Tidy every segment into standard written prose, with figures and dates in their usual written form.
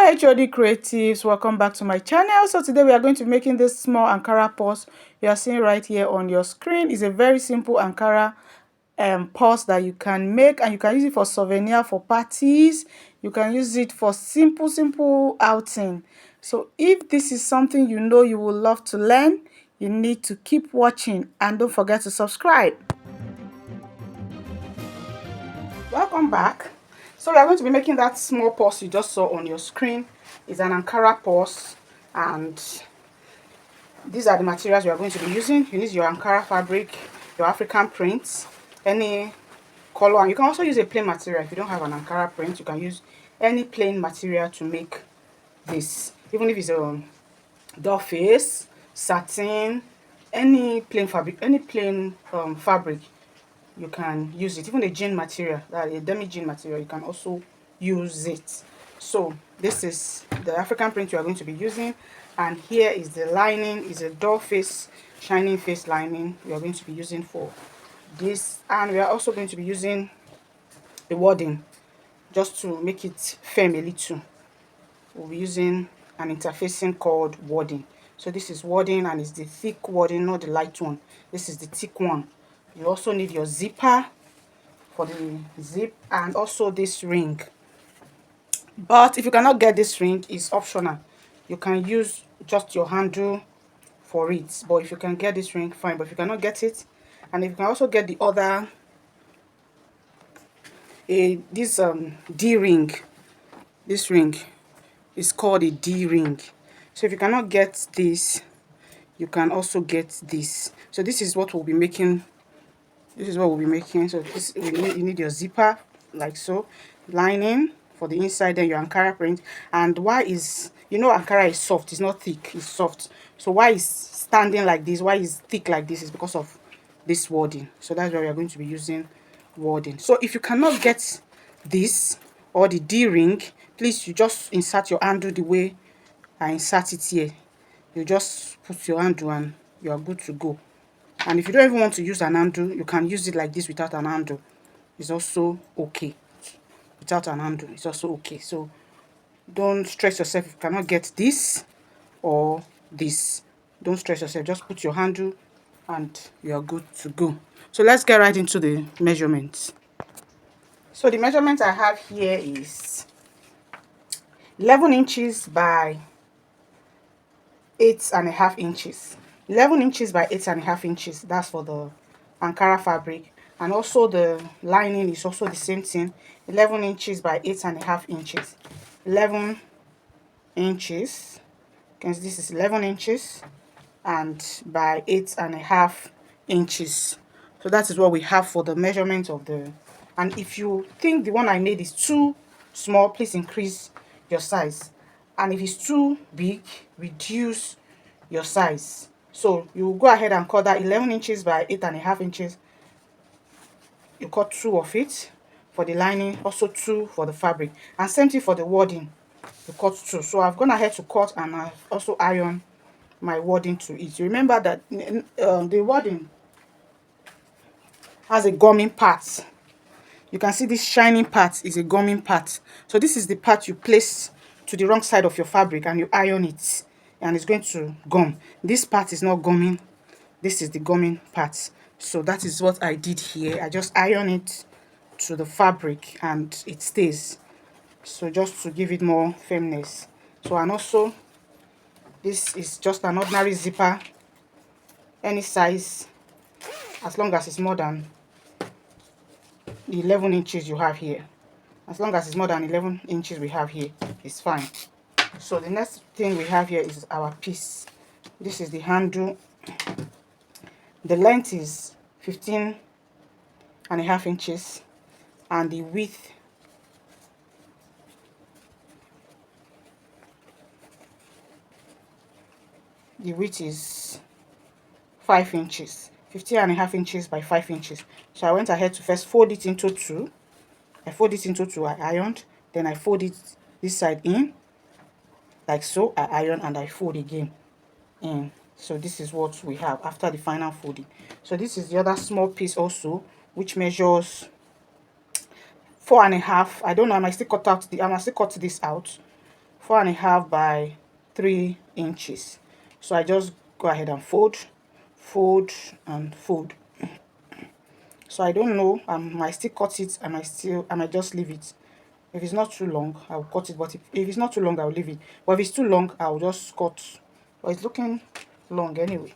Hello HOD creatives, welcome back to my channel. So today we are going to be making this small Ankara purse you are seeing right here on your screen. It's a very simple Ankara purse that you can make, and you can use it for souvenir, for parties. You can use it for simple outing. So if this is something you know you would love to learn, you need to keep watching and don't forget to subscribe. Welcome back. So we are going to be making that small purse you just saw on your screen. It's an Ankara purse, and these are the materials we are going to be using. You need your Ankara fabric, your African prints, any color, and you can also use a plain material. If you don't have an Ankara print, you can use any plain material to make this. Even if it's a doll face, satin, any plain fabric, fabric, you can use it. Even a jean material, that a demi jean material, you can also use it. So this is the African print you are going to be using, and here is the lining. Is a doll face, shining face lining we are going to be using for this, and we are also going to be using the wording just to make it firm a little. We'll be using an interfacing called wording. So this is wording, and it's the thick wording, not the light one. This is the thick one. You also need your zipper for the zip, and also this ring. But if you cannot get this ring, it's optional. You can use just your handle for it. But if you can get this ring, fine. But if you cannot get it, and if you can also get the other, this D ring. This ring is called a D ring. So if you cannot get this, you can also get this. So this is what we'll be making. This is what we'll be making. So this, you need your zipper, like so, lining for the inside, then your Ankara print. And why is, Ankara is soft, it's not thick, it's soft. So why is standing like this, why is thick like this, is because of this wording. So that's why we are going to be using wording. So if you cannot get this or the D ring, please, you just insert your handle the way I insert it here. You just put your handle and you are good to go. And if you don't even want to use an handle, you can use it like this without an handle. It's also okay. Without an handle, it's also okay. So don't stress yourself if you cannot get this or this. Don't stress yourself. Just put your handle and you are good to go. So let's get right into the measurements. So the measurement I have here is 11 inches by 8.5 inches. 11 inches by 8.5 inches. That's for the Ankara fabric. And also the lining is also the same thing. 11 inches by 8.5 inches. 11 inches. Because this is 11 inches and by 8.5 inches. So that is what we have for the measurement of the. And if you think the one I made is too small, please increase your size. And if it's too big, reduce your size. So you go ahead and cut that 11 inches by 8.5 inches. You cut 2 of it for the lining, also 2 for the fabric, and same thing for the wording. You cut 2. So I've gone ahead to cut, and I've also ironed my wording to it. Remember that the wording has a gumming part. You can see this shining part is a gumming part. So this is the part you place to the wrong side of your fabric and you iron it, and it's going to gum. This part is not gumming. This is the gumming part. So that is what I did here. I just iron it to the fabric and it stays. So just to give it more firmness. So, and also this is just an ordinary zipper, any size, as long as it's more than the 11 inches you have here. As long as it's more than 11 inches we have here, it's fine. So the next thing we have here is our piece. This is the handle. The length is 15.5 inches, and the width is 5 inches. 15.5 inches by 5 inches. So I went ahead to first fold it into 2. I fold it into 2, I ironed, then I fold it this side in, like so. I iron and I fold again in. So this is what we have after the final folding. So this is the other small piece also, which measures 4.5. I don't know, I might still cut this out 4.5 by 3 inches. So I just go ahead and fold, fold and fold. So I don't know, I might still cut it, I might just leave it. If it's not too long, I'll cut it, but if it's not too long, I'll leave it. But if it's too long, I'll just cut. But it's looking long anyway.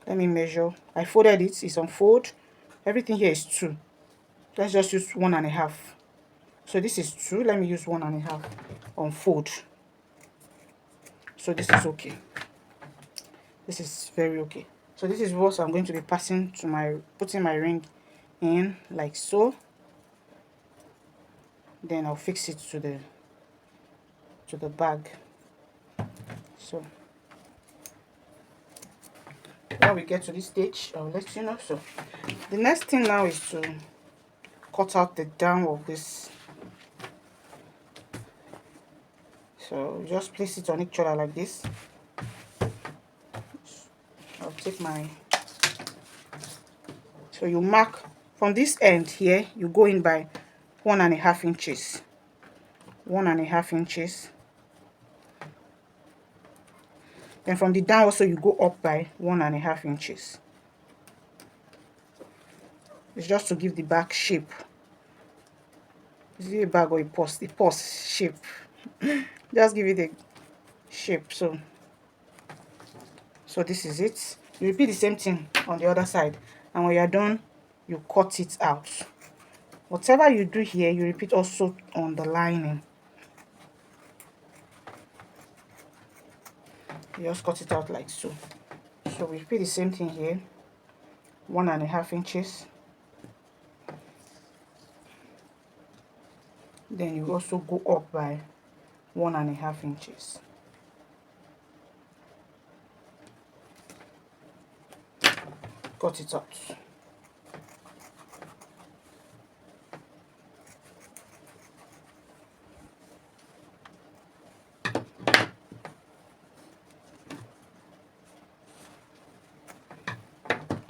Let me measure. I folded it, it's on fold. Everything here is 2. Let's just use 1.5. So this is 2, let me use 1.5 on fold. So this is okay. This is very okay. So this is what I'm going to be passing to putting my ring in, like so. Then I'll fix it to the bag. So when we get to this stage, I'll let you know. So the next thing now is to cut out the down of this. So just place it on each other like this. I'll take my, so you mark from this end here, you go in by 1.5 inches. 1.5 inches. Then from the down also you go up by 1.5 inches. It's just to give the bag shape. Is it a bag or a purse? The purse shape. Just give it a shape. So this is it. You repeat the same thing on the other side, and when you are done, you cut it out. Whatever you do here, you repeat also on the lining. You just cut it out like so. So we repeat the same thing here. 1.5 inches. Then you also go up by 1.5 inches. Cut it out.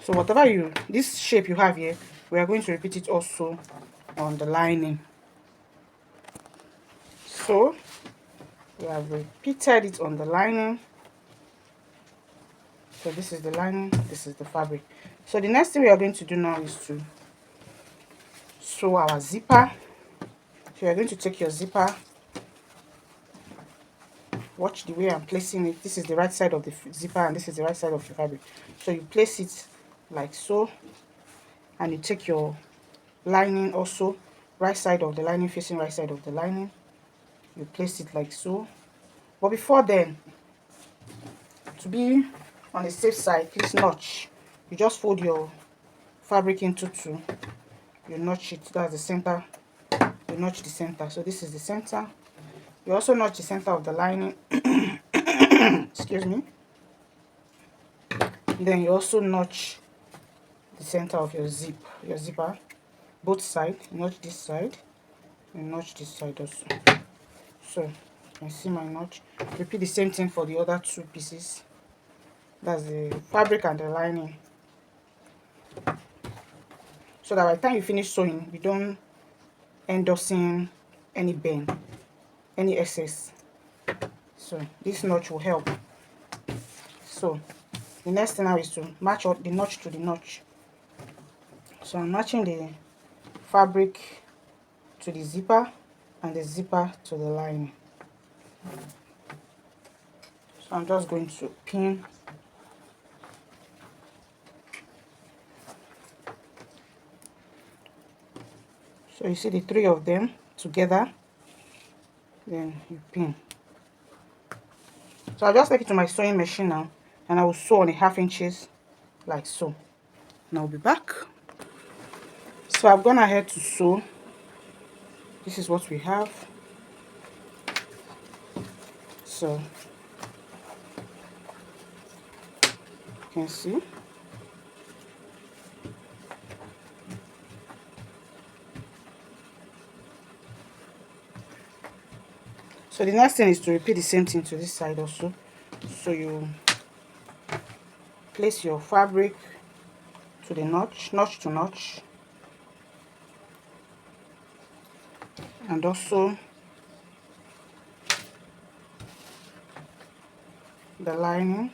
So whatever this shape you have here, we are going to repeat it also on the lining. So we have repeated it on the lining. So this is the lining, this is the fabric. So the next thing we are going to do now is to sew our zipper. So you are going to take your zipper. Watch the way I'm placing it. This is the right side of the zipper and this is the right side of the fabric. So you place it like so, and you take your lining also, right side of the lining facing right side of the lining. You place it like so. But before then, to be on the safe side, please notch. You just fold your fabric into 2. You notch it. That's the center. You notch the center. So this is the center. You also notch the center of the lining. Excuse me. Then you also notch the center of your zipper, both sides. Notch this side and notch this side also. So you can see my notch. Repeat the same thing for the other 2 pieces. That's the fabric and the lining. So that by the time you finish sewing, you don't end up seeing any bend, any excess. So this notch will help. So the next thing now is to match up the notch to the notch. So I'm matching the fabric to the zipper and the zipper to the lining. So I'm just going to pin. So you see the 3 of them together, then you pin. So I'll just take it to my sewing machine now, and I will sew on 1/2 inches like so. And I'll be back. So I've gone ahead to sew. This is what we have. So you can see. So the next thing is to repeat the same thing to this side also. So you place your fabric to the notch to notch, and also the lining.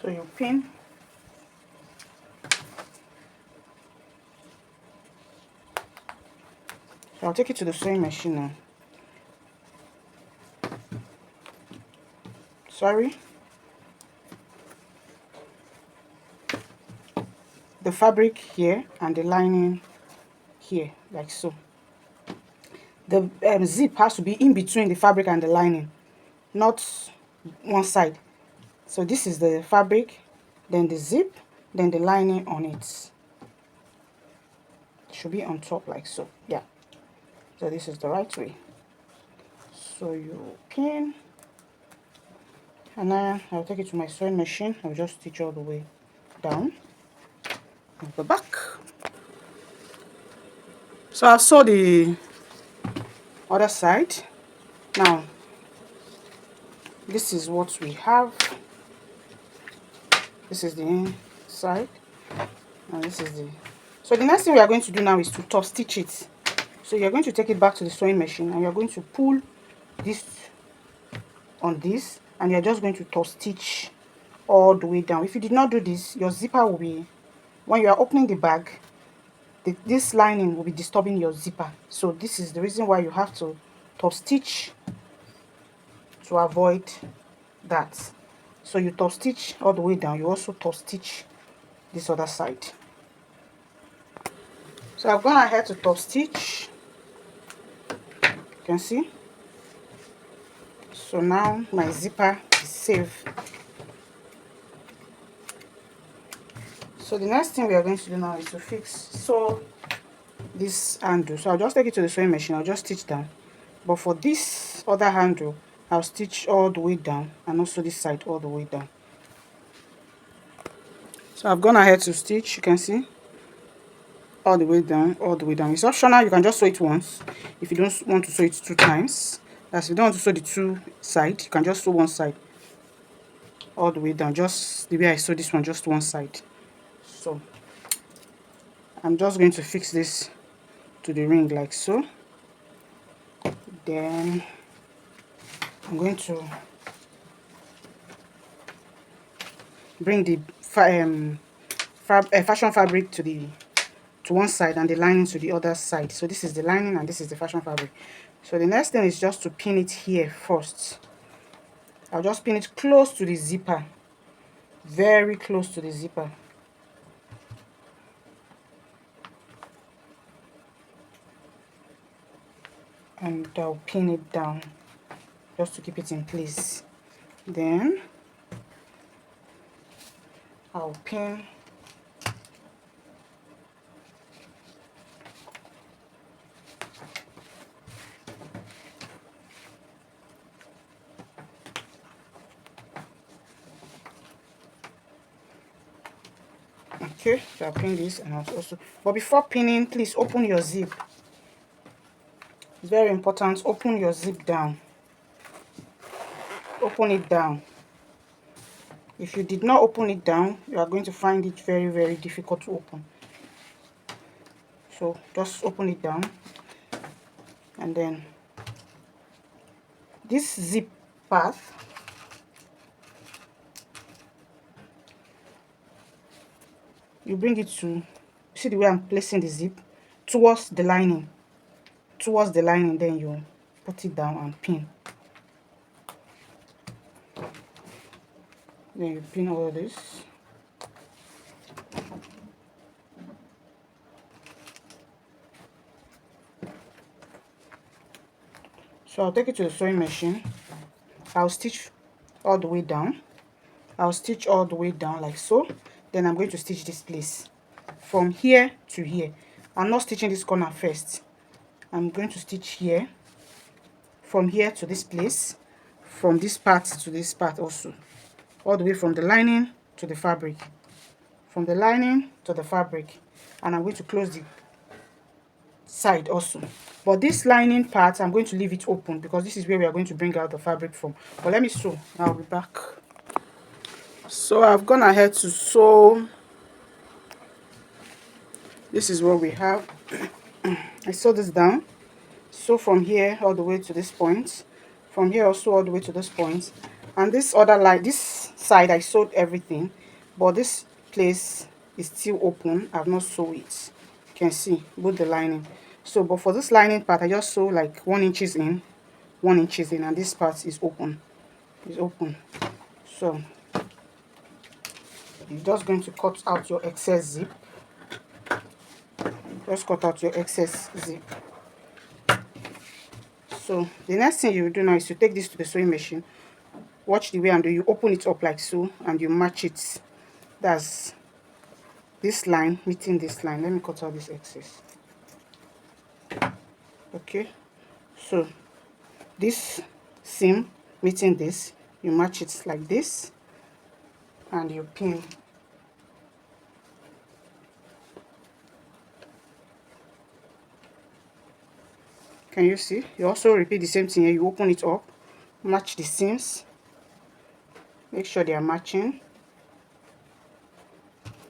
So you pin. So I'll take it to the sewing machine now. Sorry. The fabric here and the lining here, like so. The zip has to be in between the fabric and the lining, not one side. So this is the fabric, then the zip, then the lining on it. It should be on top like so. Yeah. So this is the right way. So you pin, and now I'll take it to my sewing machine. I'll just stitch all the way down at the back. So I've sewed the other side. Now this is what we have. This is the inside, and this is the. So the next thing we are going to do now is to top stitch it. So you're going to take it back to the sewing machine, and you're going to pull this on this, and you're just going to top stitch all the way down. If you did not do this, your zipper will be, when you are opening the bag, this lining will be disturbing your zipper. So this is the reason why you have to top stitch to avoid that. So you top stitch all the way down. You also top stitch this other side. So I've gone ahead to top stitch. You can see. So now my zipper is safe. So the next thing we are going to do now is to sew this handle. So I'll just take it to the sewing machine. I'll just stitch down. But for this other handle, I'll stitch all the way down, and also this side all the way down. So I've gone ahead to stitch. You can see all the way down, all the way down. It's optional. You can just sew it once if you don't want to sew it 2 times. As if you don't want to sew the 2 sides, you can just sew one side all the way down, just the way I sew this one, just one side. So I'm just going to fix this to the ring like so. Then I'm going to bring the fashion fabric to one side and the lining to the other side. So this is the lining and this is the fashion fabric. So the next thing is just to pin it here first. I'll just pin it close to the zipper, very close to the zipper. And I'll pin it down just to keep it in place. Then I'll pin okay, so I'll pin this, and I'll also, but before pinning, please open your zip. It's very important. Open your zip down. Open it down. If you did not open it down, you are going to find it very, very difficult to open. So just open it down, and then this zip part, you bring it to, see the way I'm placing the zip towards the lining, then you put it down and pin. Then you pin all this. So I'll take it to the sewing machine. I'll stitch all the way down. I'll stitch all the way down like so. Then I'm going to stitch this place from here to here. I'm not stitching this corner first. I'm going to stitch here, from here to this place, from this part to this part also, all the way from the lining to the fabric, from the lining to the fabric. And I'm going to close the side also. But this lining part, I'm going to leave it open because this is where we are going to bring out the fabric from. But let me sew. I'll be back. So I've gone ahead to sew. This is what we have. I sew this down. Sew from here all the way to this point. From here also all the way to this point. And this other line, this side, I sewed everything. But this place is still open. I've not sewed it. You can see both the lining. So, but for this lining part, I just sew like 1 inches in, 1 inches in, and this part is open. It's open. So you're just going to cut out your excess zip. Just cut out your excess zip. So the next thing you will do now is to take this to the sewing machine. Watch the way I'm doing. You open it up like so and you match it. That's this line meeting this line. Let me cut out this excess. Okay, so this seam meeting this, you match it like this and you pin. Can you see? You also repeat the same thing here. You open it up, match the seams, make sure they are matching,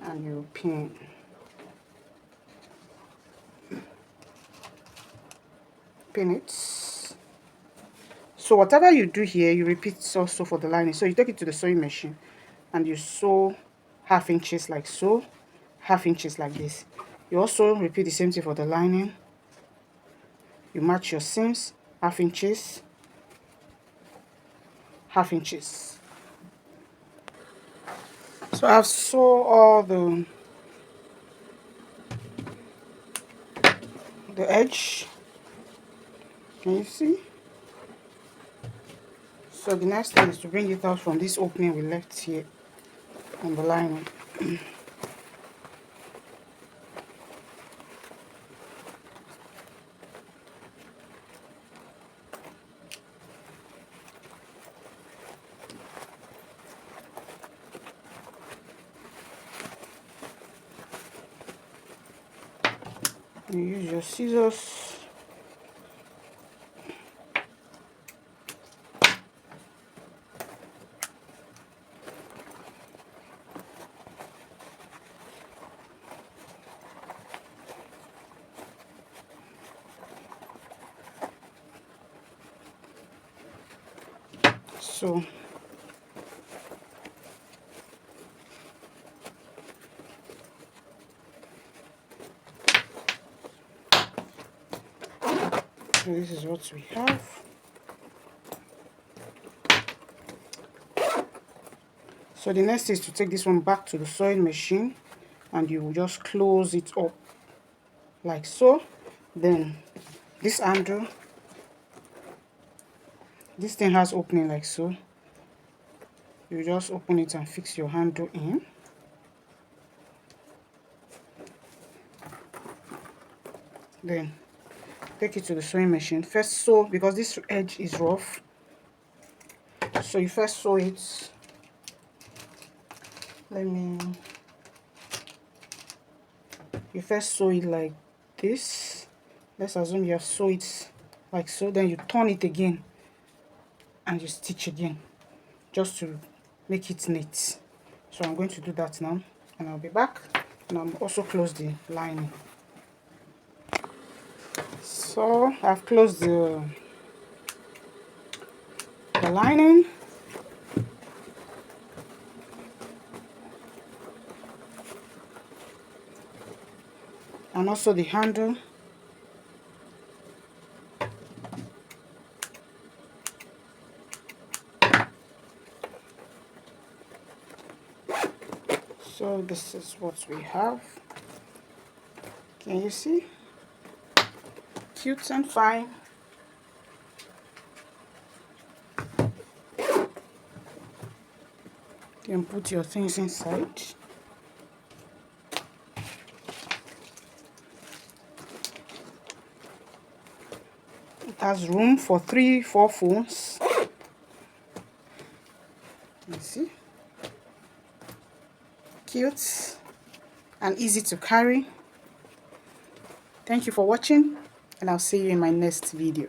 and you pin. Pin it. So whatever you do here, you repeat also for the lining. So you take it to the sewing machine and you sew 1/2 inches like so, 1/2 inches like this. You also repeat the same thing for the lining. You match your seams, 1/2 inches, 1/2 inches. So I've sewn all the edge. Can you see? So the next thing is to bring it out from this opening we left here on the lining. You use your scissors. So this is what we have. So the next is to take this one back to the sewing machine and you will just close it up like so. Then this handle, this thing has opening like so. You just open it and fix your handle in. Then take it to the sewing machine. First sew, because this edge is rough, so you first sew it. You first sew it like this. Let's assume you have sew it like so. Then you turn it again and you stitch again just to make it neat. So I'm going to do that now and I'll be back, and I'll also close the lining. So I've closed the lining. And also the handle. So this is what we have. Can you see? Cute and fine. You can put your things inside. It has room for 3-4 phones. You see? Cute and easy to carry. Thank you for watching. and I'll see you in my next video.